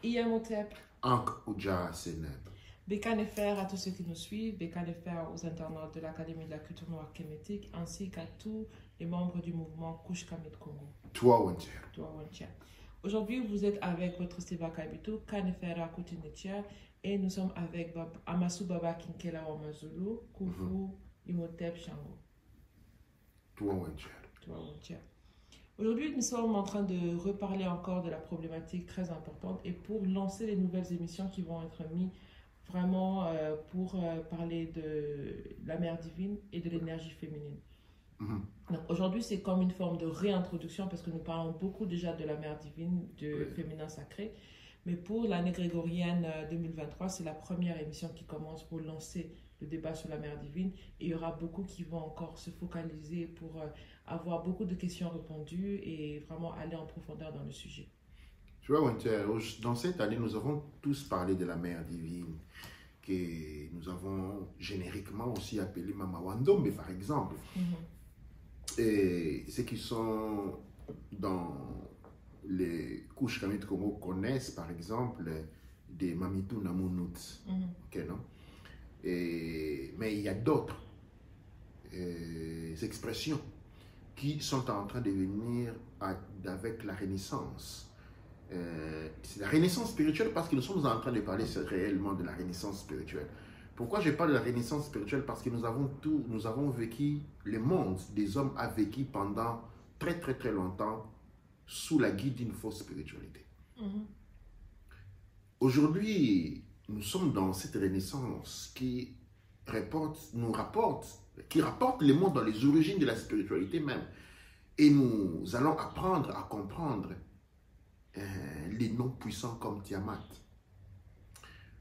Iyamotep. Ank Uja Seneb. Bécanefer à tous ceux qui nous suivent, Bécanefer aux internautes de l'Académie de la culture noire kémétique, ainsi qu'à tous les membres du mouvement Couche Kamit Congo. Toi, Wantier. Toi, Wantia. Aujourd'hui, vous êtes avec votre Steva Kabitou, Kanefera Koutinetia, et nous sommes avec Amasu Baba Kinkela Wamazulu, Kufu, Imhotep Shango. Toi, Wantier. Toi, Wantia. Aujourd'hui, nous sommes en train de reparler encore de la problématique très importante et pour lancer les nouvelles émissions qui vont être mises vraiment pour parler de la mère divine et de l'énergie féminine. Donc aujourd'hui, c'est comme une forme de réintroduction parce que nous parlons beaucoup déjà de la mère divine, de féminin sacré. Mais pour l'année grégorienne 2023, c'est la première émission qui commence pour lancer le débat sur la mère divine. Et il y aura beaucoup qui vont encore se focaliser pour avoir beaucoup de questions répondues et vraiment aller en profondeur dans le sujet. Tu vois, Winter, dans cette année, nous avons tous parlé de la mère divine, que nous avons génériquement aussi appelée Mama Wandombe, par exemple. Et ceux qui sont dans les couches Kamit Congo connaissent, par exemple, des Mamitou Namunut. Non? Mais il y a d'autres expressions qui sont en train de venir avec la Renaissance. C'est la Renaissance spirituelle parce que nous sommes en train de parler réellement de la Renaissance spirituelle. Pourquoi je parle de la Renaissance spirituelle? Parce que nous avons vécu, le monde des hommes a vécu pendant très très très longtemps sous la guide d'une fausse spiritualité. Aujourd'hui, nous sommes dans cette Renaissance qui rapporte le monde dans les origines de la spiritualité même. Et nous allons apprendre à comprendre les noms puissants comme Tiamat.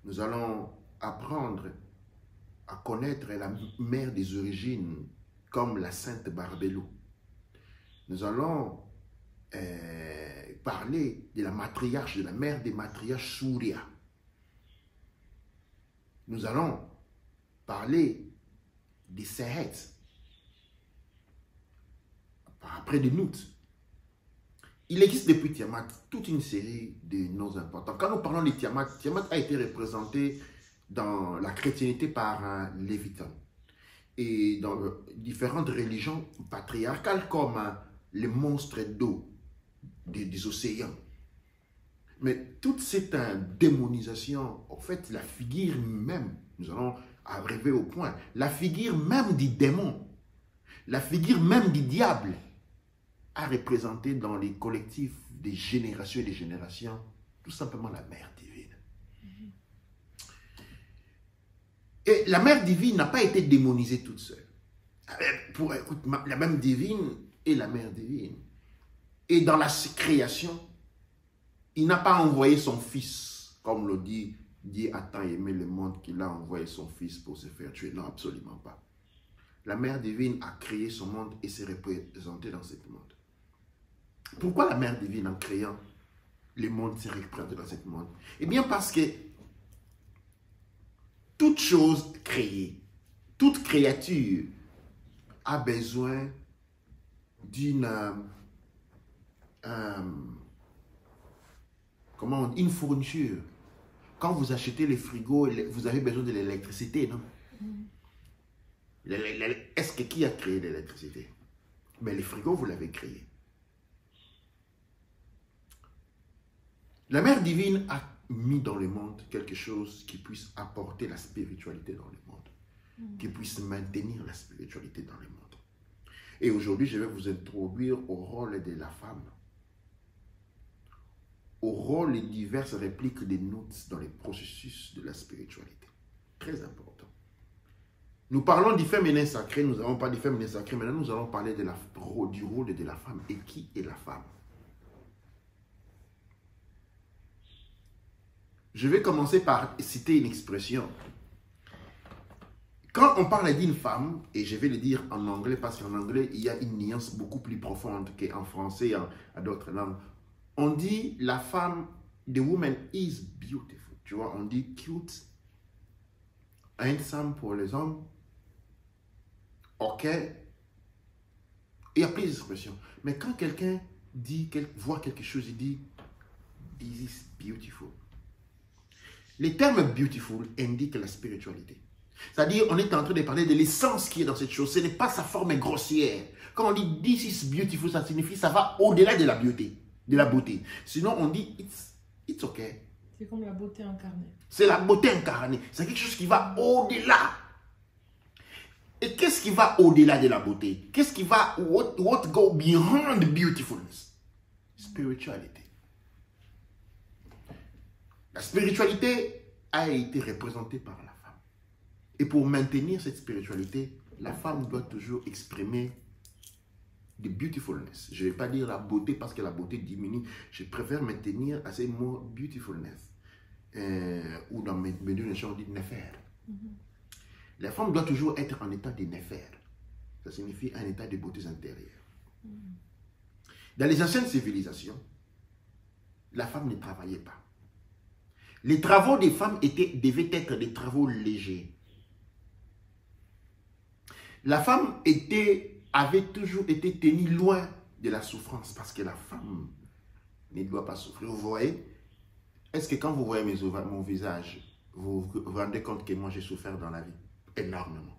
Nous allons apprendre à connaître la mère des origines comme la Sainte Barbelou. Nous allons parler de la matriarche, de la mère des matriarches Souria. Nous allons parler des Sehet, après de Nout. Il existe depuis Tiamat toute une série de noms importants. Quand nous parlons de Tiamat, Tiamat a été représenté dans la chrétienté par un lévitin et dans différentes religions patriarcales comme les monstres d'eau des océans. Mais toute cette démonisation, en fait, la figure même, nous allons arriver au point, la figure même du démon, la figure même du diable, a représenté dans les collectifs des générations et des générations, tout simplement la mère divine. Et la mère divine n'a pas été démonisée toute seule. La mère divine est la mère divine. Et dans la création, il n'a pas envoyé son fils, comme le dit Dieu a tant aimé le monde qu'il a envoyé son fils pour se faire tuer. Non, absolument pas. La mère divine a créé son monde et s'est représentée dans ce monde. Pourquoi la mère divine, en créant le monde, s'est représentée dans ce monde? Eh bien parce que toute chose créée, toute créature a besoin d'une une fourniture. Quand vous achetez les frigos, vous avez besoin de l'électricité, non? Est-ce que qui a créé l'électricité? Mais les frigos, vous l'avez créé. La mère divine a mis dans le monde quelque chose qui puisse apporter la spiritualité dans le monde, qui puisse maintenir la spiritualité dans le monde. Et aujourd'hui, je vais vous introduire au rôle de la femme, au rôle et diverses répliques des notes dans les processus de la spiritualité. Très important. Nous parlons du féminin sacré, nous n'avons pas du féminin sacré, maintenant nous allons parler du rôle de la femme. Et qui est la femme? Je vais commencer par citer une expression. Quand on parle d'une femme, et je vais le dire en anglais, parce qu'en anglais, il y a une nuance beaucoup plus profonde qu'en français et à d'autres langues. On dit la femme, the woman is beautiful. Tu vois, on dit cute, handsome pour les hommes. Ok. Il y a plusieurs expressions. Mais quand quelqu'un dit, voit quelque chose, il dit, this is beautiful. Les termes beautiful indiquent la spiritualité. C'est-à-dire, on est en train de parler de l'essence qui est dans cette chose. Ce n'est pas sa forme grossière. Quand on dit this is beautiful, ça signifie ça va au-delà de la beauté. Sinon, on dit it's okay. C'est comme la beauté incarnée. C'est la beauté incarnée. C'est quelque chose qui va au-delà. Et qu'est-ce qui va au-delà de la beauté? Qu'est-ce qui va, what go beyond beautifulness? Spiritualité. La spiritualité a été représentée par la femme. Et pour maintenir cette spiritualité, la femme doit toujours exprimer the beautifulness. Je ne vais pas dire la beauté parce que la beauté diminue. Je préfère me tenir à ces mots beautifulness. Ou dans mes deux nations, on dit nefer. La femme doit toujours être en état de nefer. Ça signifie un état de beauté intérieure. Dans les anciennes civilisations, la femme ne travaillait pas. Les travaux des femmes devaient être des travaux légers. La femme avait toujours été tenue loin de la souffrance parce que la femme ne doit pas souffrir. Vous voyez? Est-ce que quand vous voyez mon visage, vous vous rendez compte que moi j'ai souffert dans la vie? Énormément.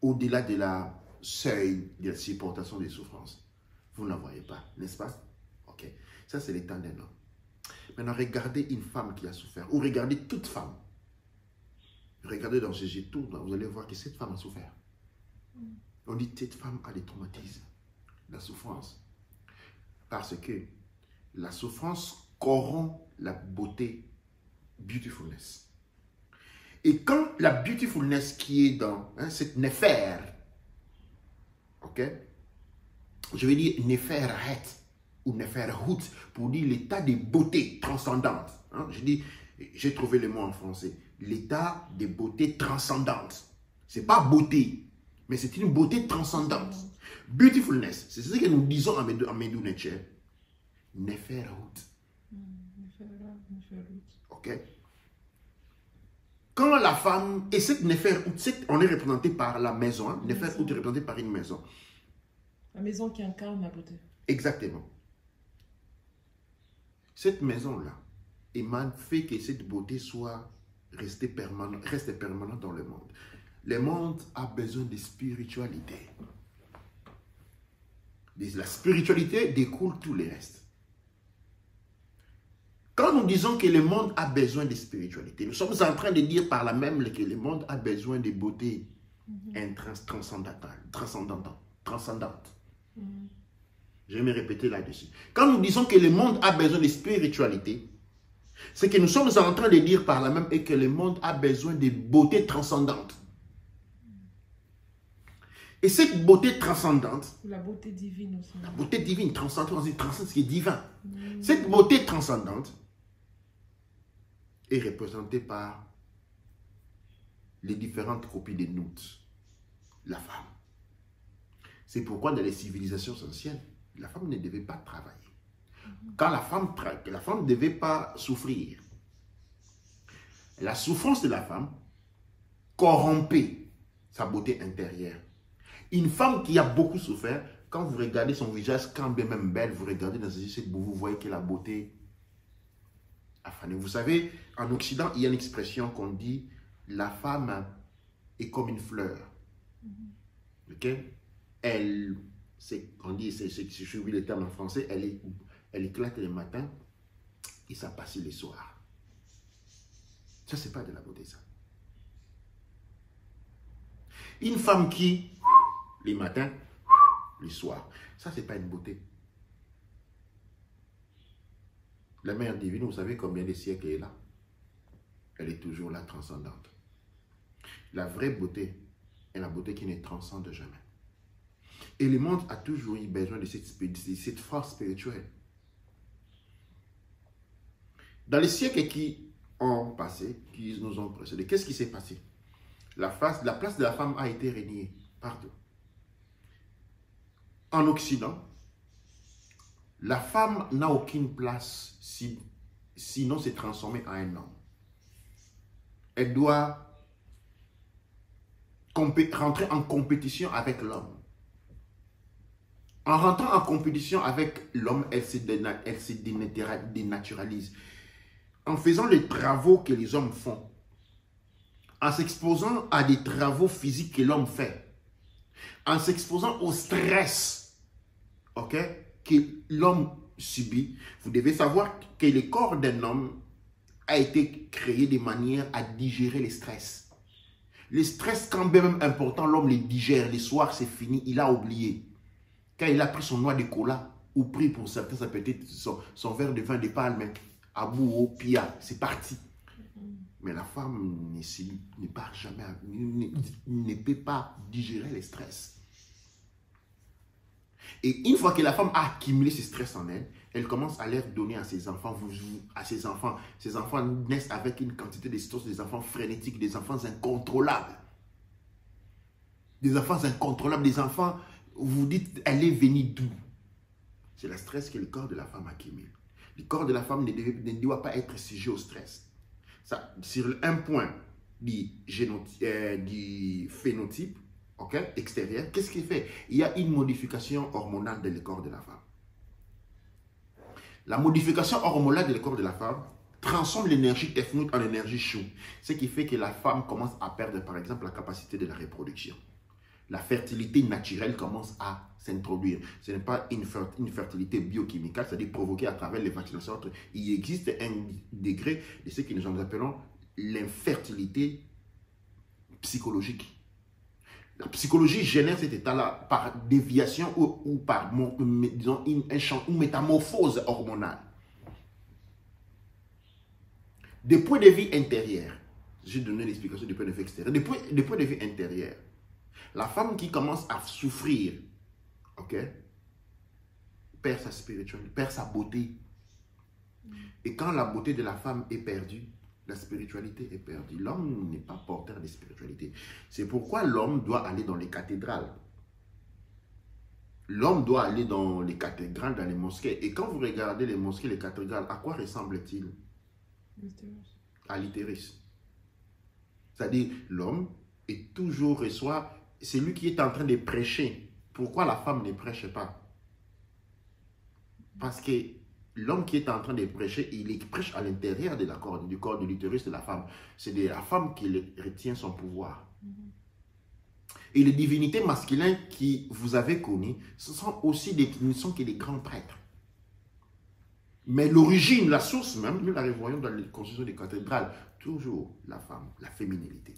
Au-delà de la seuil de la supportation des souffrances. Vous ne la voyez pas, n'est-ce pas? Ok. Ça, c'est l'état d'un homme. Maintenant, regardez une femme qui a souffert, ou regardez toute femme. Regardez dans ses yeux, vous allez voir que cette femme a souffert. On dit que cette femme a des traumatismes, la souffrance. Parce que la souffrance corrompt la beauté, beautifulness. Et quand la beautifulness qui est dans cette néfer, ok, je vais dire néferhet ou néferhout pour dire l'état de beauté transcendante. J'ai trouvé le mot en français, l'état de beauté transcendante. C'est pas beauté, mais c'est une beauté transcendante. Beautifulness, c'est ce que nous disons en Médou Neche. Néferhout. Ok. Quand la femme, et cette Néferhout, on est représenté par la maison. Néferhout est représenté par une maison. La maison qui incarne la beauté. Exactement. Cette maison-là fait que cette beauté reste permanente dans le monde. Le monde a besoin de spiritualité. De la spiritualité découle tout le reste. Quand nous disons que le monde a besoin de spiritualité, nous sommes en train de dire par là même que le monde a besoin de beauté transcendante. Je vais me répéter là-dessus. Quand nous disons que le monde a besoin de spiritualité, c'est que nous sommes en train de dire par là même que le monde a besoin de beauté transcendante. Et cette beauté transcendante, la beauté divine aussi. La beauté divine, transcendante ce qui est divin. Cette beauté transcendante est représentée par les différentes copies de Nout, la femme. C'est pourquoi dans les civilisations anciennes, la femme ne devait pas travailler. Quand la femme ne devait pas souffrir. La souffrance de la femme corrompait sa beauté intérieure. Une femme qui a beaucoup souffert, quand vous regardez son visage, quand bien même belle, vous regardez dans ses yeux, vous voyez que la beauté a fané. Vous savez, en Occident, il y a une expression qu'on dit, la femme est comme une fleur. Ok? On dit, si je suis le terme en français, elle éclate le matin et ça passe le soir. Ça, c'est pas de la beauté, ça. Une femme qui, les matins, le soir, ça, c'est pas une beauté. La mère divine, vous savez combien de siècles elle est là? Elle est toujours là, transcendante. La vraie beauté est la beauté qui ne transcende jamais. Et le monde a toujours eu besoin de cette force spirituelle. Dans les siècles qui ont passé, qui nous ont précédés, qu'est-ce qui s'est passé? La place de la femme a été reniée partout. En Occident, la femme n'a aucune place sinon se transformer en un homme. Elle doit rentrer en compétition avec l'homme. En rentrant en compétition avec l'homme, elle se dénaturalise. en faisant les travaux que les hommes font, en s'exposant à des travaux physiques que l'homme fait, en s'exposant au stress, ok, que l'homme subit, vous devez savoir que le corps d'un homme a été créé de manière à digérer les stress. Les stress, quand même important, l'homme les digère. Le soir, c'est fini, il a oublié. Quand il a pris son noix de cola, ou pris pour certains, ça peut être son verre de vin de palme, à bout au pia, c'est parti. Mais la femme ne part jamais, ne peut pas digérer les stress. Et une fois que la femme a accumulé ce stress en elle, elle commence à les donner à ses enfants. Ses enfants naissent avec une quantité de stress, des enfants frénétiques, des enfants incontrôlables. Des enfants incontrôlables, des enfants, vous dites, elle est venue d'où? C'est le stress que le corps de la femme accumule. Le corps de la femme ne doit pas être sujet au stress. Ça, sur un point du phénotype, okay, extérieur, qu'est-ce qu'il fait? Il y a une modification hormonale dans le corps de la femme. La modification hormonale dans le corps de la femme transforme l'énergie tefnout en énergie chou. Ce qui fait que la femme commence à perdre, par exemple, la capacité de la reproduction. La fertilité naturelle commence à s'introduire. Ce n'est pas une fertilité biochimique, c'est-à-dire provoquée à travers les vaccinations. Il existe un degré de ce que nous appelons l'infertilité psychologique. La psychologie génère cet état-là par déviation ou par, disons, une métamorphose hormonale. Des points de vue intérieurs, j'ai donné l'explication du point de vue extérieur, des points de vue intérieurs, la femme qui commence à souffrir, ok, perd sa spiritualité, perd sa beauté. Et quand la beauté de la femme est perdue, la spiritualité est perdue. L'homme n'est pas porteur de spiritualité. C'est pourquoi l'homme doit aller dans les cathédrales. L'homme doit aller dans les cathédrales, dans les mosquées. Et quand vous regardez les mosquées, les cathédrales, à quoi ressemblent-ils? À l'utérus. C'est-à-dire, l'homme est toujours reçoit, c'est lui qui est en train de prêcher. Pourquoi la femme ne prêche pas? Parce que l'homme qui est en train de prêcher, il prêche à l'intérieur du corps de l'utérus de la femme. C'est de la femme qui retient son pouvoir. Et les divinités masculines qui vous avez connues, ce sont aussi ne sont que des grands prêtres. Mais l'origine, la source même, nous la revoyons dans les constructions des cathédrales, toujours la femme, la féminilité.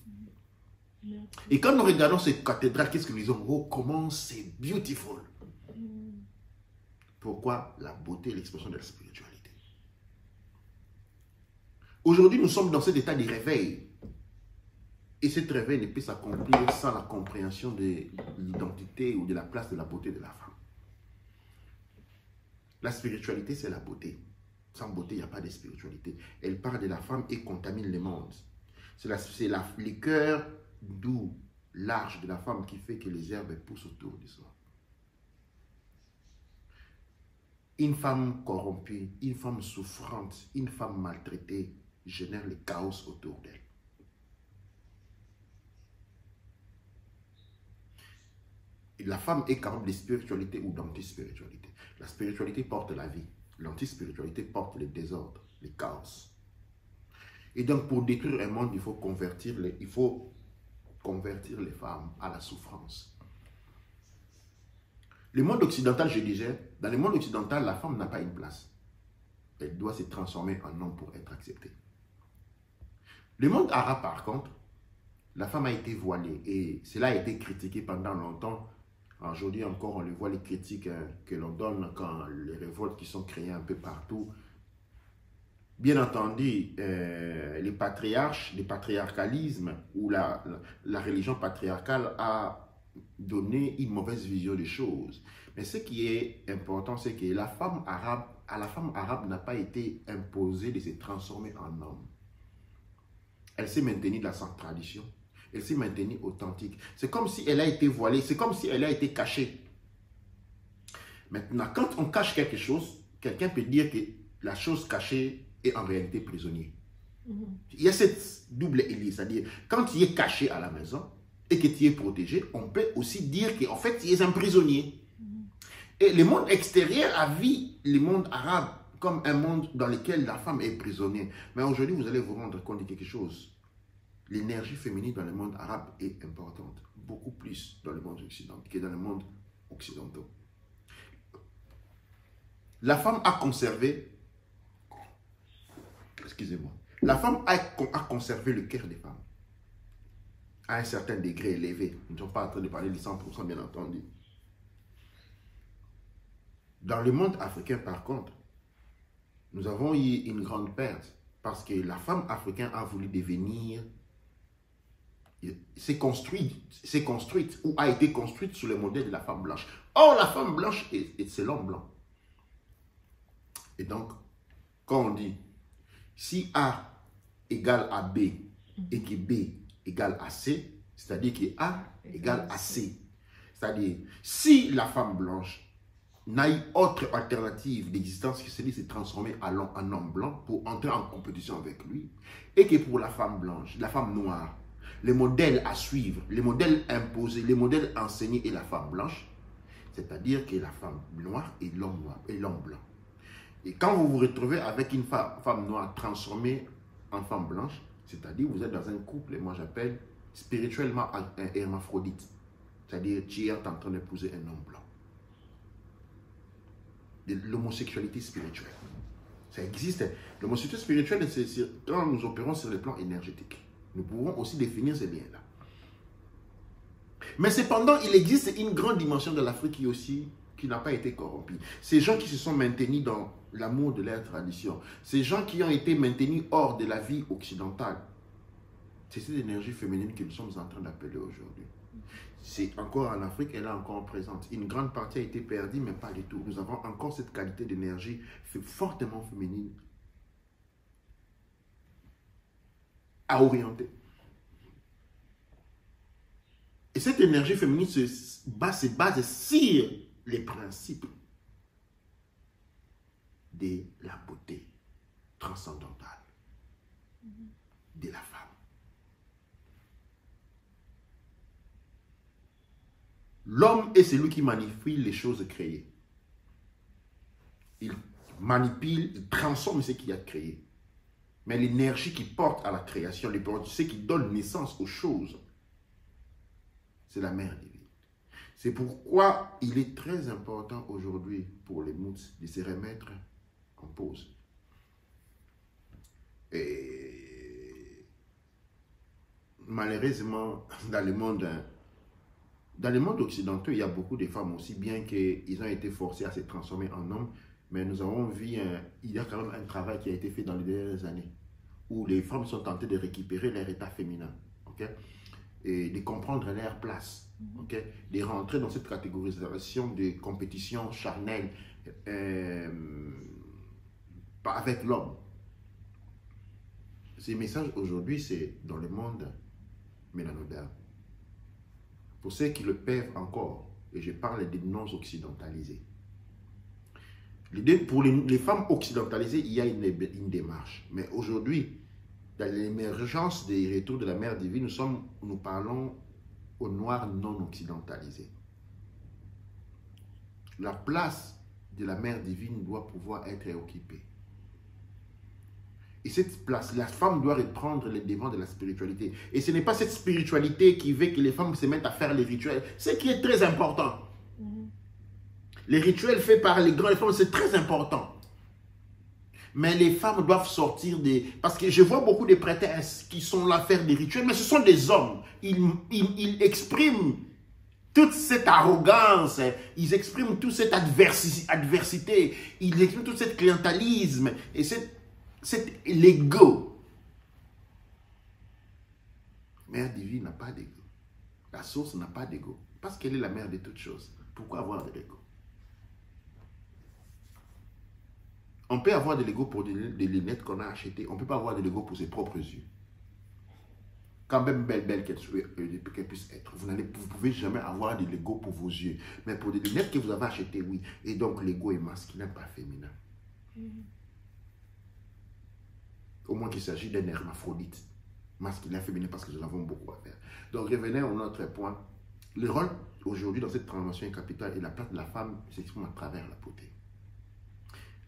Et quand nous regardons ces cathédrales, qu'est-ce que nous disons? Oh, comment c'est beautiful! Pourquoi? La beauté et l'expression de la spiritualité. Aujourd'hui, nous sommes dans cet état de réveil. Et cet réveil ne peut s'accomplir sans la compréhension de l'identité ou de la place de la beauté de la femme. La spiritualité, c'est la beauté. Sans beauté, il n'y a pas de spiritualité. Elle parle de la femme et contamine le monde. C'est le cœur doux, large de la femme qui fait que les herbes poussent autour de soi. Une femme corrompue, une femme souffrante, une femme maltraitée génère le chaos autour d'elle. Et la femme est capable de spiritualité ou d'antispiritualité. La spiritualité porte la vie. L'antispiritualité porte le désordre, le chaos. Et donc, pour détruire un monde, il faut convertir les femmes à la souffrance. Le monde occidental, je disais, dans le monde occidental, la femme n'a pas une place. Elle doit se transformer en homme pour être acceptée. Le monde arabe, par contre, la femme a été voilée et cela a été critiqué pendant longtemps. Aujourd'hui encore, on le voit, les critiques que l'on donne quand les révoltes qui sont créées un peu partout. Bien entendu, les patriarches, le patriarcalisme ou la religion patriarcale a donné une mauvaise vision des choses. Mais ce qui est important, c'est que la femme arabe n'a pas été imposée de se transformer en homme. Elle s'est maintenue dans sa tradition. Elle s'est maintenue authentique. C'est comme si elle a été voilée. C'est comme si elle a été cachée. Maintenant, quand on cache quelque chose, quelqu'un peut dire que la chose cachée est en réalité prisonnier. Il y a cette double hélice, c'est-à-dire quand tu es caché à la maison et que tu es protégé, on peut aussi dire qu'en fait tu es un prisonnier. Et le monde extérieur a vu le monde arabe comme un monde dans lequel la femme est prisonnière. Mais aujourd'hui, vous allez vous rendre compte de quelque chose. L'énergie féminine dans le monde arabe est importante, beaucoup plus dans le monde occidental que dans le monde occidental. La femme a conservé, excusez-moi, la femme a conservé le cœur des femmes à un certain degré élevé. Nous ne sommes pas en train de parler de 100%, bien entendu. Dans le monde africain, par contre, nous avons eu une grande perte parce que la femme africaine a voulu devenir, s'est construite ou a été construite sur le modèle de la femme blanche. Or, la femme blanche, c'est l'homme blanc. Et donc, quand on dit, si A égale à B et que B égale à C, c'est-à-dire que A égale à C. C'est-à-dire, si la femme blanche n'a eu autre alternative d'existence que celui de se transformer en homme blanc pour entrer en compétition avec lui, et que pour la femme blanche, la femme noire, le modèle à suivre, le modèle imposé, le modèle enseigné est la femme blanche, c'est-à-dire que la femme noire est l'homme noir et l'homme blanc. Et quand vous vous retrouvez avec une femme noire transformée en femme blanche, c'est-à-dire vous êtes dans un couple, moi j'appelle spirituellement un hermaphrodite, c'est-à-dire tu es en train d'épouser un homme blanc. De l'homosexualité spirituelle. Ça existe. L'homosexualité spirituelle, c'est quand nous opérons sur le plan énergétique. Nous pouvons aussi définir ces liens-là. Mais cependant, il existe une grande dimension de l'Afrique qui n'a pas été corrompue. Ces gens qui se sont maintenus dans l'amour de leur tradition, ces gens qui ont été maintenus hors de la vie occidentale, c'est cette énergie féminine que nous sommes en train d'appeler aujourd'hui. C'est encore en Afrique, elle est encore présente. Une grande partie a été perdue, mais pas du tout. Nous avons encore cette qualité d'énergie fortement féminine à orienter. Et cette énergie féminine se base sur les principes de la beauté transcendantale de la femme. L'homme est celui qui manipule les choses créées. Il manipule, il transforme ce qu'il a créé. Mais l'énergie qui porte à la création, ce qui donne naissance aux choses, c'est la mère divine. C'est pourquoi il est très important aujourd'hui pour les Mouts de se remettre en pause. Et malheureusement, dans le monde occidental, il y a beaucoup de femmes aussi, bien qu'ils ont été forcés à se transformer en hommes, mais nous avons vu, il y a quand même un travail qui a été fait dans les dernières années, où les femmes sont tentées de récupérer leur état féminin, okay? Et de comprendre leur place, okay? De rentrer dans cette catégorisation de compétition charnelle avec l'homme. Ces messages aujourd'hui, c'est dans le monde mélanodien. Pour ceux qui le peuvent encore, et je parle des non-occidentalisés. Pour les femmes occidentalisées, il y a une démarche. Mais aujourd'hui, dans l'émergence des retours de la mère divine, nous parlons aux noirs non-occidentalisés. La place de la mère divine doit pouvoir être occupée. Et cette place, la femme doit reprendre le devant de la spiritualité. Et ce n'est pas cette spiritualité qui veut que les femmes se mettent à faire les rituels. Ce qui est très important. Les rituels faits par les grandes femmes, c'est très important. Mais les femmes doivent sortir des... Parce que je vois beaucoup de prêtresses qui sont là à faire des rituels, mais ce sont des hommes. Ils expriment toute cette arrogance, ils expriment toute cette adversité, ils expriment tout ce clientélisme et c'est l'ego. Mère divine n'a pas d'ego. La source n'a pas d'ego. Parce qu'elle est la mère de toutes choses. Pourquoi avoir de l'ego? On peut avoir de l'ego pour des lunettes qu'on a achetées. On ne peut pas avoir de l'ego pour ses propres yeux. Quand même belle qu'elle puisse être. Vous ne pouvez jamais avoir de l'ego pour vos yeux. Mais pour des lunettes que vous avez achetées, oui. Et donc l'ego est masculin, pas féminin. Au moins qu'il s'agit d'un hermaphrodite, masculin, féminin, parce que nous avons beaucoup à faire. Donc revenons à notre point. Le rôle aujourd'hui dans cette transformation capitale et la place de la femme s'exprime à travers la beauté.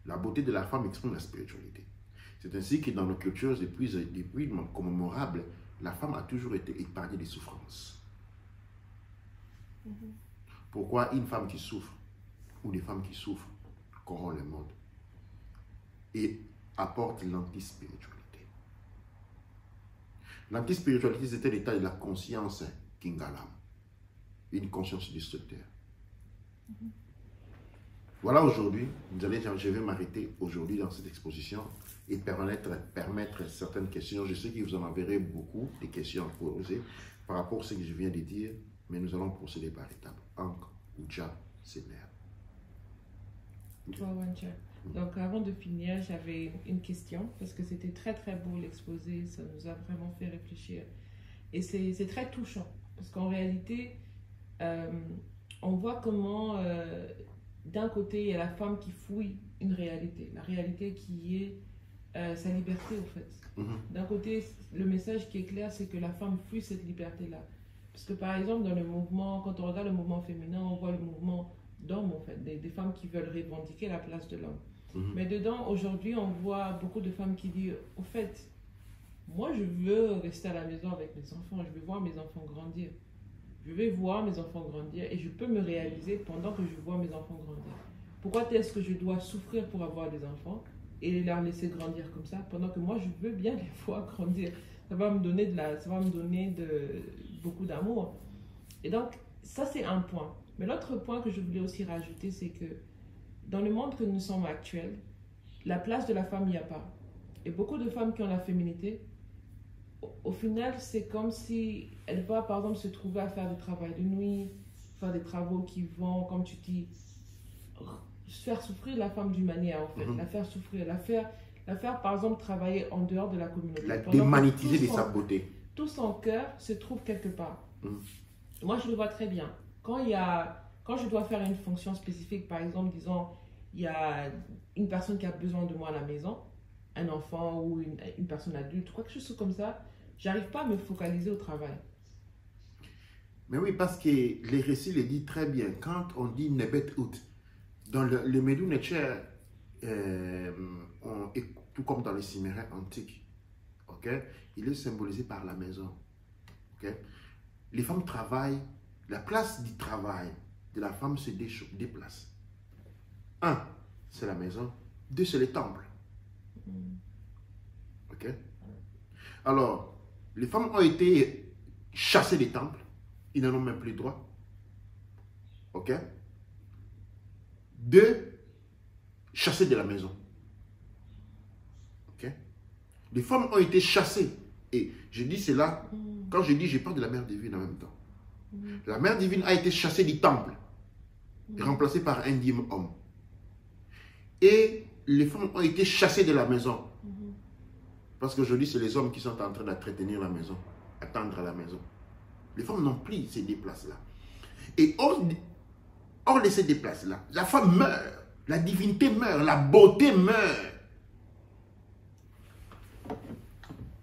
La beauté de la femme exprime la spiritualité. C'est ainsi que dans nos cultures depuis commémorables, la femme a toujours été épargnée des souffrances. Pourquoi une femme qui souffre ou des femmes qui souffrent corrompent le monde et apportent l'antispiritualité. L'antispiritualité, c'était l'état de la conscience Kingalam, une conscience destructeur. Voilà aujourd'hui, je vais m'arrêter aujourd'hui dans cette exposition et permettre certaines questions. Je sais que vous en enverrez beaucoup, des questions à poser par rapport à ce que je viens de dire, mais nous allons procéder par étapes. Ankh, Uja, Semer. Donc avant de finir, j'avais une question, parce que c'était très très beau l'exposé, ça nous a vraiment fait réfléchir. Et c'est très touchant, parce qu'en réalité, on voit comment... d'un côté, il y a la femme qui fouille une réalité. La réalité qui est sa liberté, au fait. D'un côté, le message qui est clair, c'est que la femme fuit cette liberté-là. Parce que, par exemple, dans le mouvement, quand on regarde le mouvement féminin, on voit le mouvement d'hommes, en fait. Des femmes qui veulent revendiquer la place de l'homme. Mais dedans, aujourd'hui, on voit beaucoup de femmes qui disent, au fait, moi, je veux rester à la maison avec mes enfants. Je veux voir mes enfants grandir. Je vais voir mes enfants grandir et je peux me réaliser pendant que je vois mes enfants grandir. Pourquoi est-ce que je dois souffrir pour avoir des enfants et les laisser grandir comme ça pendant que moi je veux bien les voir grandir? Ça va me donner beaucoup d'amour. Et donc ça c'est un point. Mais l'autre point que je voulais aussi rajouter, c'est que dans le monde que nous sommes actuel, la place de la femme, il n'y a pas. Et beaucoup de femmes qui ont la féminité, au final, c'est comme si elle va, par exemple, se trouver à faire du travail de nuit, faire des travaux qui vont, comme tu dis, faire souffrir la femme d'une manière, en fait. La faire souffrir, la faire, par exemple, travailler en dehors de la communauté. La démagnétiser de sa beauté. Tout son cœur se trouve quelque part. Moi, je le vois très bien. Quand je dois faire une fonction spécifique, par exemple, disons, il y a une personne qui a besoin de moi à la maison, un enfant ou une personne adulte, quoi que ce soit comme ça, j'arrive pas à me focaliser au travail. Mais oui, parce que les récits le disent très bien. Quand on dit Nebet Out, dans le Médou Netcher, tout comme dans les Cimmériens antiques, okay, il est symbolisé par la maison. Okay? Les femmes travaillent, la place du travail de la femme se déplace. Un, c'est la maison. Deux, c'est le temple. Ok? Alors, les femmes ont été chassées des temples. Ils n'en ont même plus droit. Ok? Deux, chassées de la maison. Ok? Les femmes ont été chassées. Et je dis cela, quand je dis, je parle de la mère divine en même temps. La mère divine a été chassée du temple, remplacée par un digne homme. Et les femmes ont été chassées de la maison. Parce qu'aujourd'hui, c'est les hommes qui sont en train d'entretenir la maison, attendre à la maison. Les femmes n'ont plus ces déplaces-là. Et hors de ces déplaces-là, la femme meurt, la divinité meurt, la beauté meurt.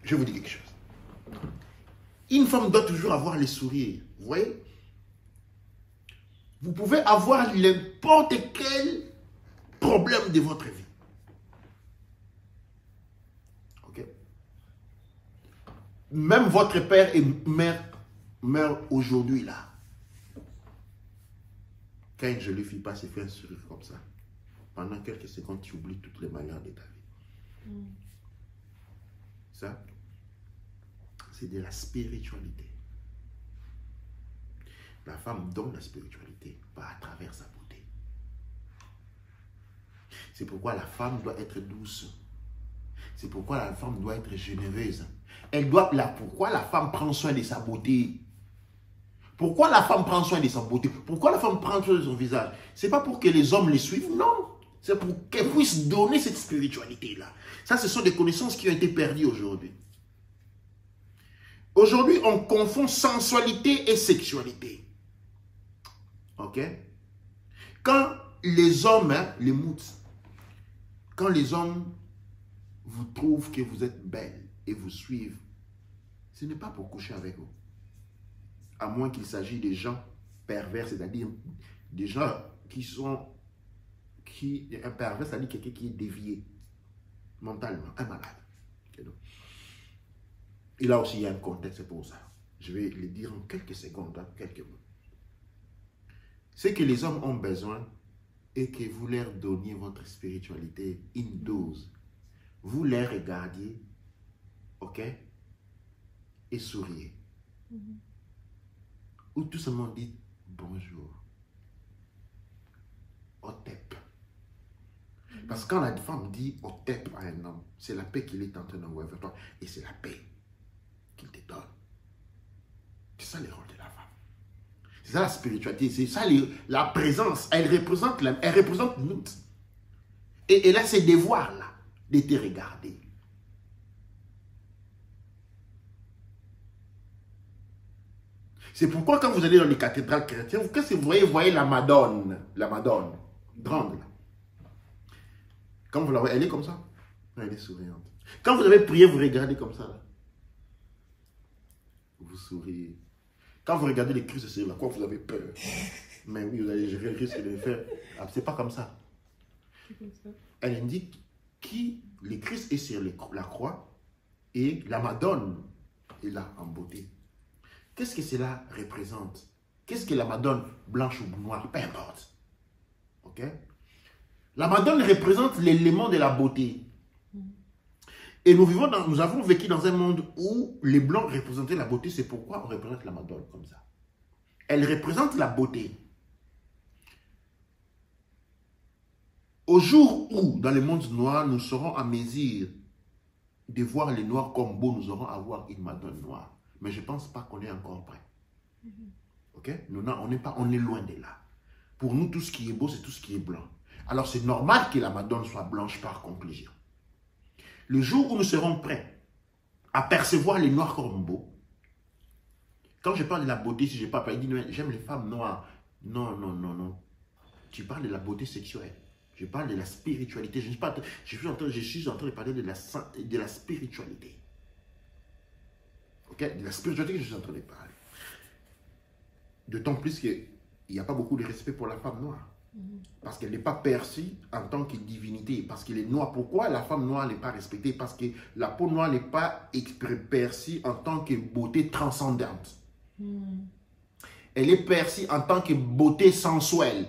Je vous dis quelque chose. Une femme doit toujours avoir le sourire. Vous voyez? Vous pouvez avoir n'importe quel problème de votre vie. Ok? Même votre père et mère meurent aujourd'hui là. Quand une jolie fille passe et fait un sourire comme ça, pendant quelques secondes, tu oublies toutes les malheurs de ta vie. Ça, c'est de la spiritualité. La femme donne la spiritualité à travers sa beauté. C'est pourquoi la femme doit être douce. C'est pourquoi la femme doit être généreuse. Pourquoi la femme prend soin de sa beauté? Pourquoi la femme prend soin de sa beauté? Pourquoi la femme prend soin de son visage? Ce n'est pas pour que les hommes les suivent, non. C'est pour qu'elle puisse donner cette spiritualité-là. Ça, ce sont des connaissances qui ont été perdues aujourd'hui. Aujourd'hui, on confond sensualité et sexualité. Ok? Quand les hommes, les mouts, quand les hommes vous trouvent que vous êtes belle et vous suivent, ce n'est pas pour coucher avec vous. À moins qu'il s'agisse des gens pervers, c'est-à-dire des gens qui un pervers, c'est-à-dire quelqu'un qui est dévié mentalement, un malade. Okay, donc. Et là aussi, il y a un contexte pour ça. Je vais le dire en quelques secondes, en quelques mots. Ce que les hommes ont besoin et que vous leur donniez votre spiritualité une dose. Vous les regardiez, ok, et souriez. Ou tout simplement dites bonjour. Otep. Parce que quand la femme dit Otep à un homme, c'est la paix qu'il est en train d'envoyer vers toi et c'est la paix qu'il te donne. C'est ça le rôle de la femme. C'est ça la spiritualité, c'est ça la présence. Elle représente nous. Et elle a ce devoir-là de te regarder. C'est pourquoi quand vous allez dans les cathédrales chrétiennes, qu'est-ce que vous voyez la Madone, grande. Quand vous la voyez, elle est comme ça. Elle est souriante. Quand vous avez prié, vous regardez comme ça. Là. Vous souriez. Quand vous regardez les Christ sur la croix, vous avez peur. Mais oui, vous allez gérer le risque de le faire. Ah, c'est pas comme ça. Elle indique qui le Christ est sur la croix et la Madone est là en beauté. Qu'est-ce que cela représente? Qu'est-ce que la Madone, blanche ou noire? Peu importe. Ok? La Madone représente l'élément de la beauté. Et nous avons vécu dans un monde où les blancs représentaient la beauté. C'est pourquoi on représente la Madone comme ça. Elle représente la beauté. Au jour où, dans le monde noir, nous serons à mesure de voir les noirs comme beaux, nous aurons à voir une Madone noire. Mais je ne pense pas qu'on est encore prêt. Ok? On est loin de là. Pour nous, tout ce qui est beau, c'est tout ce qui est blanc. Alors, c'est normal que la Madone soit blanche par conclusion. Le jour où nous serons prêts à percevoir les noirs comme beaux, quand je parle de la beauté, si je parle pas, il dit, j'aime les femmes noires. Non, non, non, non. Tu parles de la beauté sexuelle. Je parle de la spiritualité. Je suis en train de parler de la spiritualité. Ok? De la spiritualité que je suis en train de parler. D'autant plus qu'il n'y a pas beaucoup de respect pour la femme noire. Parce qu'elle n'est pas perçue en tant que divinité. Parce qu'elle est noire. Pourquoi la femme noire n'est pas respectée? Parce que la peau noire n'est pas perçue en tant que beauté transcendante. Elle est perçue en tant que beauté sensuelle.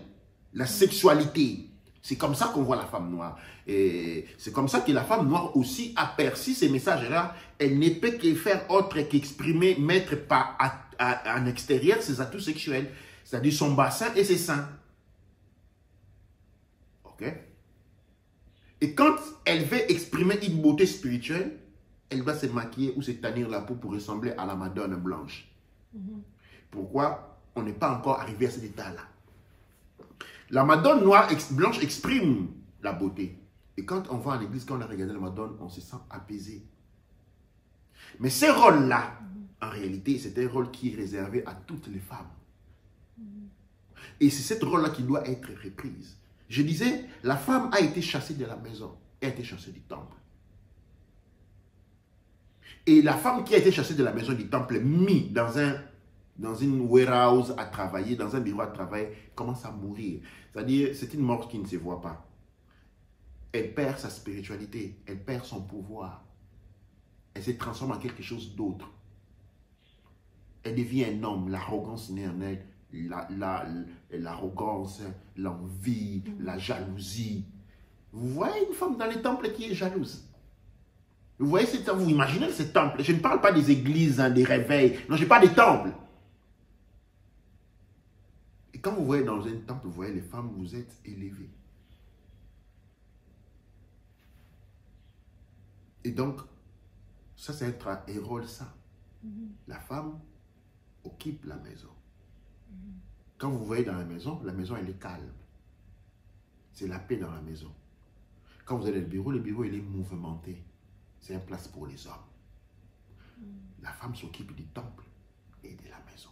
La sexualité. C'est comme ça qu'on voit la femme noire. Et c'est comme ça que la femme noire aussi a perçu ces messages-là. Elle ne peut que faire autre qu'exprimer, mettre en extérieur ses atouts sexuels. C'est-à-dire son bassin et ses seins. Ok? Et quand elle veut exprimer une beauté spirituelle, elle va se maquiller ou se tannir la peau pour ressembler à la Madone blanche. Pourquoi on n'est pas encore arrivé à cet état-là? La Madone noire blanche exprime la beauté. Et quand on va à l'église, quand on a regardé la Madone, on se sent apaisé. Mais ce rôle-là, en réalité, c'est un rôle qui est réservé à toutes les femmes. Et c'est ce rôle-là qui doit être reprise. Je disais, la femme a été chassée de la maison, elle a été chassée du temple. Et la femme qui a été chassée de la maison du temple, mise dans une warehouse à travailler, dans un bureau à travailler, commence à mourir. C'est-à-dire, c'est une mort qui ne se voit pas. Elle perd sa spiritualité, elle perd son pouvoir. Elle se transforme en quelque chose d'autre. Elle devient un homme, l'arrogance naît en elle, l'arrogance, l'envie, la jalousie. Vous voyez une femme dans les temples qui est jalouse. Vous voyez, vous imaginez ce temple. Je ne parle pas des églises, des réveils. Non, je parle des temples. Et quand vous voyez dans un temple, vous voyez les femmes, vous êtes élevées. Et donc, ça c'est un rôle sain. La femme occupe la maison. Quand vous voyez dans la maison elle est calme. C'est la paix dans la maison. Quand vous allez au bureau, le bureau il est mouvementé. C'est une place pour les hommes. La femme s'occupe du temple et de la maison.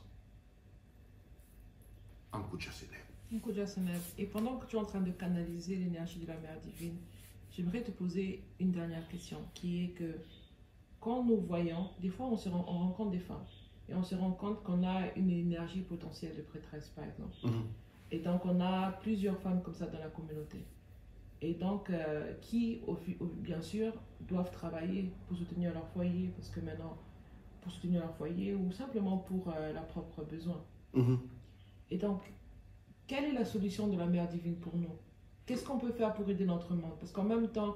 Un coup de Chassé-Nève. Et pendant que tu es en train de canaliser l'énergie de la Mère Divine, j'aimerais te poser une dernière question, qui est que quand nous voyons, des fois on rencontre des femmes et on se rend compte qu'on a une énergie potentielle de prêtresse, par exemple. Et donc on a plusieurs femmes comme ça dans la communauté. Et donc, bien sûr, doivent travailler pour soutenir leur foyer, parce que maintenant, pour soutenir leur foyer ou simplement pour leurs propres besoins. Mhm. Et donc, quelle est la solution de la mère divine pour nous? Qu'est-ce qu'on peut faire pour aider notre monde? Parce qu'en même temps,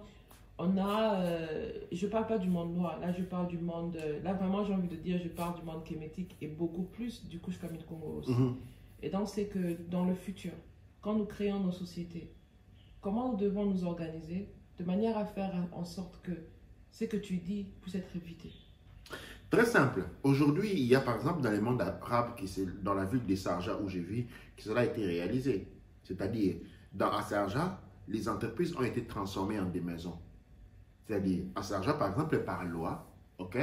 on a, je ne parle pas du monde noir, là je parle du monde, là vraiment j'ai envie de dire, je parle du monde kémétique et beaucoup plus du Kush Kamil Congo aussi. Mhm. Et donc c'est que dans le futur, quand nous créons nos sociétés, comment nous devons nous organiser de manière à faire en sorte que ce que tu dis puisse être évité? Très simple. Aujourd'hui, il y a par exemple dans le monde arabe, dans la ville de Sarja où je vis, que cela a été réalisé. C'est-à-dire, dans Sarja, les entreprises ont été transformées en des maisons. C'est-à-dire, à Sarja, par exemple, par loi, ok,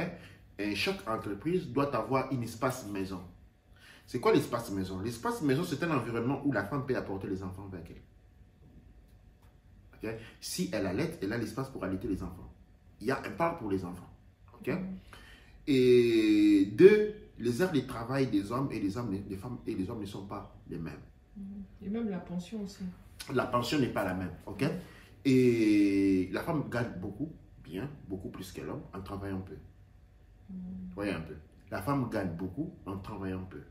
et chaque entreprise doit avoir un espace maison. C'est quoi l'espace maison? L'espace maison, c'est un environnement où la femme peut apporter les enfants vers elle. Okay? Si elle allait, elle a l'espace pour allaiter les enfants. Il y a un parc pour les enfants. Okay? Et deux, les heures de travail des hommes et des femmes et des hommes ne sont pas les mêmes. Et même la pension aussi. La pension n'est pas la même. Okay? Et la femme gagne beaucoup, bien, beaucoup plus que l'homme en travaillant peu. Voyez un peu. La femme gagne beaucoup en travaillant peu.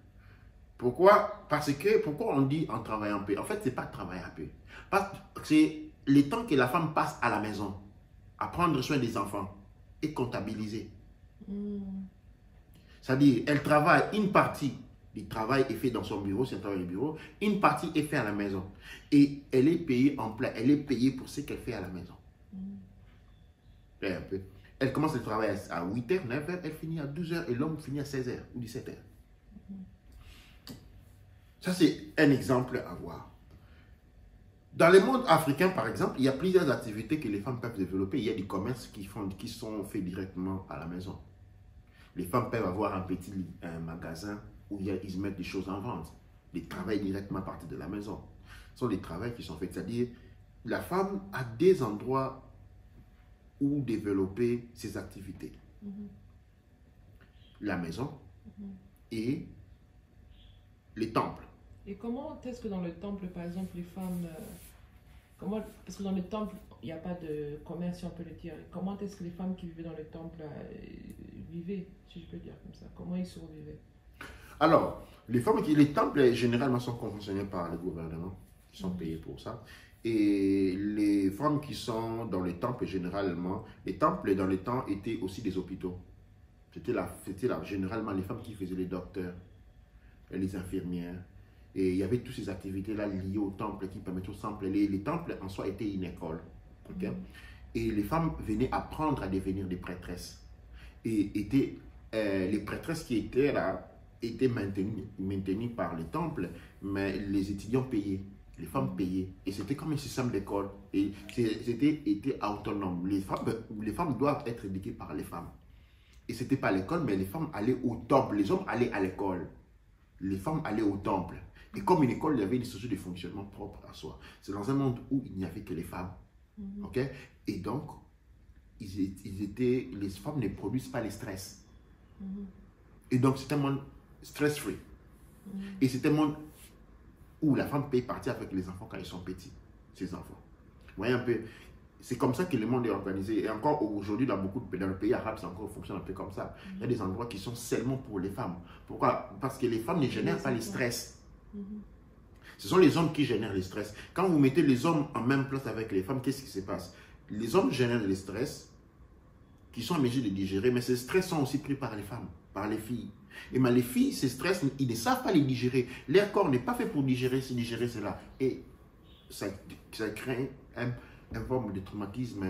Pourquoi? Pourquoi on dit en travaillant peu? En fait, ce n'est pas travailler un peu. Parce que c'est le temps que la femme passe à la maison, à prendre soin des enfants et comptabiliser. C'est-à-dire, elle travaille, une partie du travail est fait dans son bureau, c'est un travail de bureau, une partie est faite à la maison. Et elle est payée en plein, elle est payée pour ce qu'elle fait à la maison. Un peu. Elle commence le travail à 8h, 9h, elle finit à 12h et l'homme finit à 16h ou 17h. Ça, c'est un exemple à voir. Dans le monde africain, par exemple, il y a plusieurs activités que les femmes peuvent développer. Il y a des commerces qui sont faits directement à la maison. Les femmes peuvent avoir un petit magasin où ils mettent des choses en vente. Ils travaillent directement à partir de la maison. Ce sont des travaux qui sont faits. C'est-à-dire, la femme a des endroits où développer ses activités. La maison et les temples. Et comment est-ce que dans le temple, par exemple, les femmes... parce que dans le temple, il n'y a pas de commerce, si on peut le dire. Comment est-ce que les femmes qui vivaient dans le temple vivaient, si je peux dire comme ça? Comment ils survivaient? Alors, les temples généralement sont conventionnés par le gouvernement, qui sont payés pour ça. Et les femmes qui sont dans les temples, généralement, les temples dans le temps étaient aussi des hôpitaux. C'était généralement les femmes qui faisaient les docteurs, les infirmières. Et il y avait toutes ces activités-là liées au temple qui permettaient au temple. Les temples en soi étaient une école. Okay? Et les femmes venaient apprendre à devenir des prêtresses. Et les prêtresses qui étaient là étaient maintenues par les temples, mais les étudiants payaient. Les femmes payaient. Et c'était comme un système d'école. Et c'était autonome. Les femmes doivent être éduquées par les femmes. Et ce n'était pas l'école, mais les femmes allaient au temple. Les hommes allaient à l'école. Les femmes allaient au temple. Et comme une école, il y avait une structure de fonctionnement propre à soi. C'est dans un monde où il n'y avait que les femmes. Ok? Et donc, les femmes ne produisent pas les stress. Et donc, c'est un monde stress-free. Et c'est un monde où la femme peut partir avec les enfants quand ils sont petits, ses enfants. Vous voyez un peu, c'est comme ça que le monde est organisé. Et encore aujourd'hui, dans le pays arabe, ça encore fonctionne un peu comme ça. Il y a des endroits qui sont seulement pour les femmes. Pourquoi? Parce que les femmes ne génèrent pas les stress. Ce sont les hommes qui génèrent les stress. Quand vous mettez les hommes en même place avec les femmes, qu'est-ce qui se passe? Les hommes génèrent les stress qui sont en mesure de digérer, mais ces stress sont aussi pris par les femmes, par les filles. Et mais les filles, ces stress, ils ne savent pas les digérer. Leur corps n'est pas fait pour digérer cela. Et ça crée une forme de traumatisme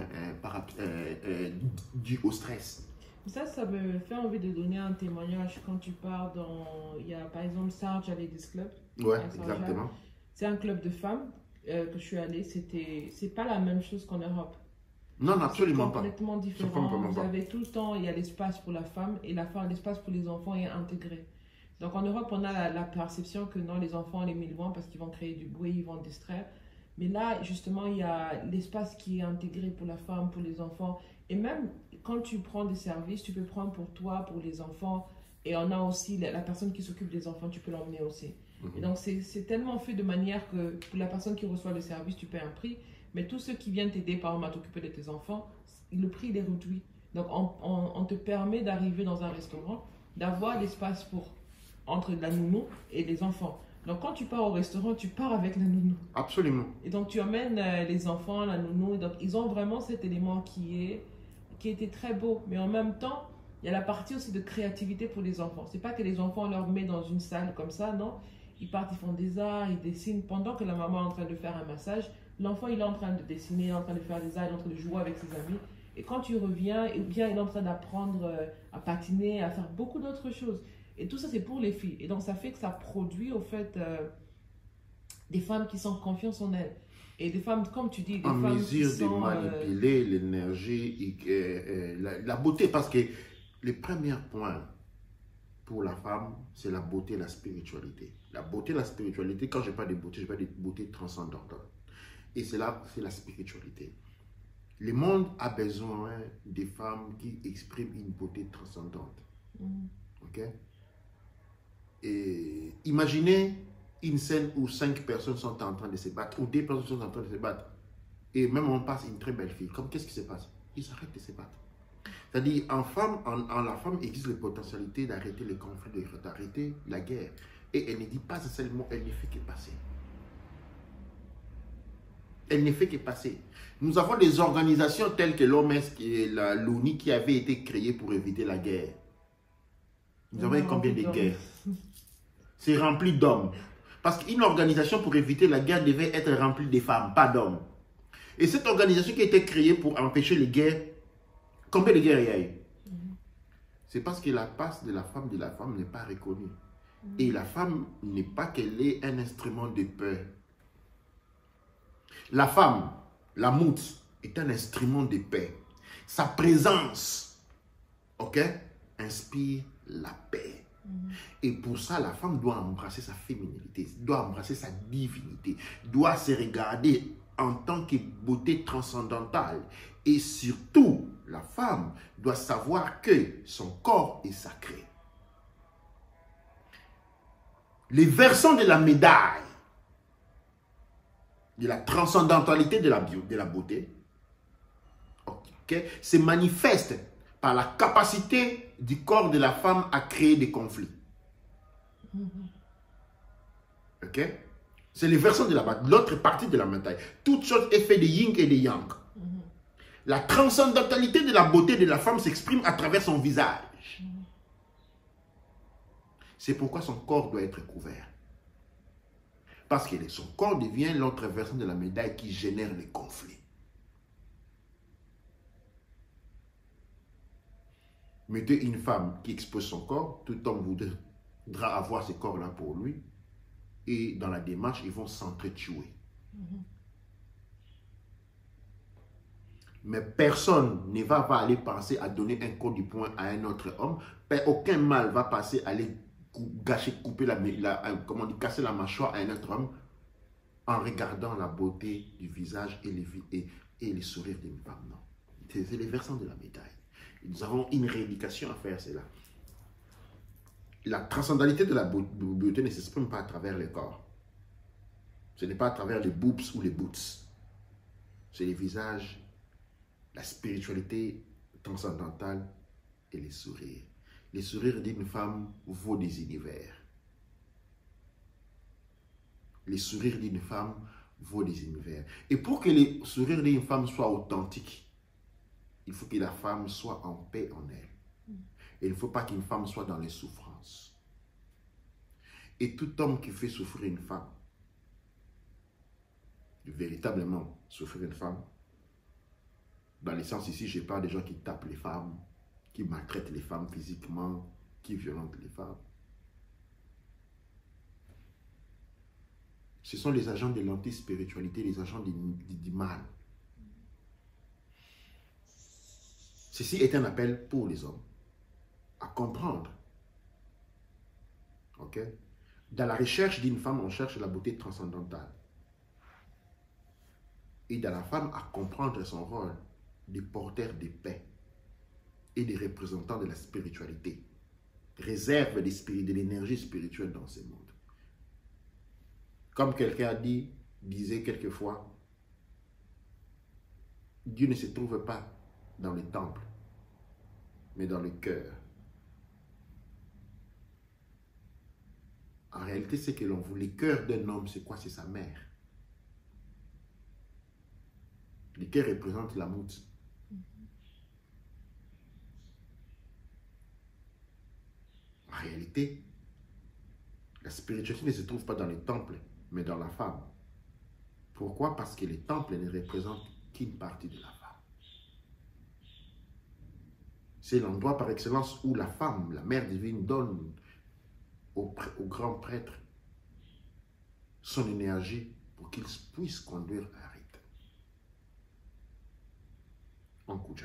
dû au stress. Ça me fait envie de donner un témoignage quand tu pars il y a par exemple Sarja Ladies Club. Ouais, exactement. C'est un club de femmes que je suis allée. C'est pas la même chose qu'en Europe. Non, absolument pas. C'est complètement différent. Vous avez tout le temps, il y a l'espace pour la femme et l'espace pour les enfants est intégré. Donc en Europe, on a la perception que non, les enfants, les mis loin parce qu'ils vont créer du bruit, ils vont distraire. Mais là, justement, il y a l'espace qui est intégré pour la femme, pour les enfants. Et même quand tu prends des services, tu peux prendre pour toi, pour les enfants. Et on a aussi la personne qui s'occupe des enfants, tu peux l'emmener aussi. Et donc, c'est tellement fait de manière que pour la personne qui reçoit le service, tu paies un prix. Mais tous ceux qui viennent t'aider, par exemple, à t'occuper de tes enfants, le prix il est réduit. Donc, on te permet d'arriver dans un restaurant, d'avoir l'espace pour entre la nounou et les enfants. Donc, quand tu pars au restaurant, tu pars avec la nounou. Absolument. Et donc, tu amènes les enfants, la nounou. Et donc, ils ont vraiment cet élément qui était très beau. Mais en même temps, il y a la partie aussi de créativité pour les enfants. C'est pas que les enfants, on leur met dans une salle comme ça, non. Ils partent, ils font des arts, ils dessinent. Pendant que la maman est en train de faire un massage, l'enfant, il est en train de dessiner, il est en train de faire des arts, il est en train de jouer avec ses amis. Et quand tu reviens, ou bien il est en train d'apprendre à patiner, à faire beaucoup d'autres choses. Et tout ça, c'est pour les filles. Et donc, ça fait que ça produit, au fait, des femmes qui sont confiance en elles. Et des femmes, comme tu dis, des en femmes mesure qui de sont... manipuler l'énergie et la beauté. Parce que le premier point pour la femme, c'est la beauté et la spiritualité. La beauté et la spiritualité, quand je parle de beauté, je parle de beauté transcendantale. Et c'est là, c'est la spiritualité. Le monde a besoin de femmes qui expriment une beauté transcendante. Ok? Et imaginez une scène où 5 personnes sont en train de se battre, ou 2 personnes sont en train de se battre. Et même on passe une très belle fille. Comme qu'est-ce qui se passe? Ils arrêtent de se battre. C'est-à-dire, en la femme existe la potentialité d'arrêter les conflits, d'arrêter la guerre. Et elle ne dit pas seulement, elle ne fait que passer. Elle ne fait que passer. Nous avons des organisations telles que l'OMS et l'ONU qui avaient été créées pour éviter la guerre. Nous avons combien de guerres? C'est rempli d'hommes. Parce qu'une organisation pour éviter la guerre devait être remplie de femmes, pas d'hommes. Et cette organisation qui a été créée pour empêcher les guerres, combien de guerres il y a eu? C'est parce que la place de la femme n'est pas reconnue. Et la femme n'est pas qu'elle est un instrument de peur. La femme, la moute, est un instrument de paix. Sa présence, ok, inspire la paix. Et pour ça, la femme doit embrasser sa féminité, doit embrasser sa divinité, doit se regarder en tant que beauté transcendantale. Et surtout, la femme doit savoir que son corps est sacré. Les versants de la médaille, de la transcendantalité de la beauté, okay, se manifestent par la capacité du corps de la femme à créer des conflits. Ok? C'est les versants de l'autre partie de la médaille. Toute chose est faite de yin et de yang. La transcendantalité de la beauté de la femme s'exprime à travers son visage. C'est pourquoi son corps doit être couvert. Parce que son corps devient l'autre versant de la médaille qui génère les conflits. Mettez une femme qui expose son corps, tout homme voudra avoir ce corps-là pour lui. Et dans la démarche, ils vont s'entretuer. Mais personne ne va aller penser à donner un coup du poing à un autre homme. Aucun mâle va passer à aller couper casser la mâchoire à un autre homme en regardant la beauté du visage et les sourires d'une femme. Non. C'est les versants de la médaille. Nous avons une rééducation à faire, c'est là. La transcendantalité de la beauté ne s'exprime pas à travers le corps. Ce n'est pas à travers les boobs ou les boots. C'est les visages, la spiritualité transcendantale et les sourires. Les sourires d'une femme vaut des univers. Les sourires d'une femme vaut des univers. Et pour que les sourires d'une femme soient authentiques, il faut que la femme soit en paix en elle. Et il ne faut pas qu'une femme soit dans les souffrances. Et tout homme qui fait souffrir une femme, véritablement souffrir une femme, dans le sens ici, je parle des gens qui tapent les femmes, qui maltraitent les femmes physiquement, qui violentent les femmes. Ce sont les agents de l'anti-spiritualité, les agents du mal. Ceci est un appel pour les hommes à comprendre. Ok? Dans la recherche d'une femme, on cherche la beauté transcendantale. Et dans la femme, à comprendre son rôle de porteur de paix et de représentant de la spiritualité. Réserve de l'énergie spirituelle dans ce monde. Comme quelqu'un disait quelquefois, Dieu ne se trouve pas dans le temple, mais dans le cœur. En réalité, c'est que l'on voit le cœur d'un homme, c'est quoi? C'est sa mère. Le cœur représente l'amour. En réalité, la spiritualité ne se trouve pas dans le temple, mais dans la femme. Pourquoi? Parce que le temple ne représente qu'une partie de la femme. C'est l'endroit par excellence où la femme, la mère divine, donne au grand prêtre son énergie pour qu'il puisse conduire un rite. En coup de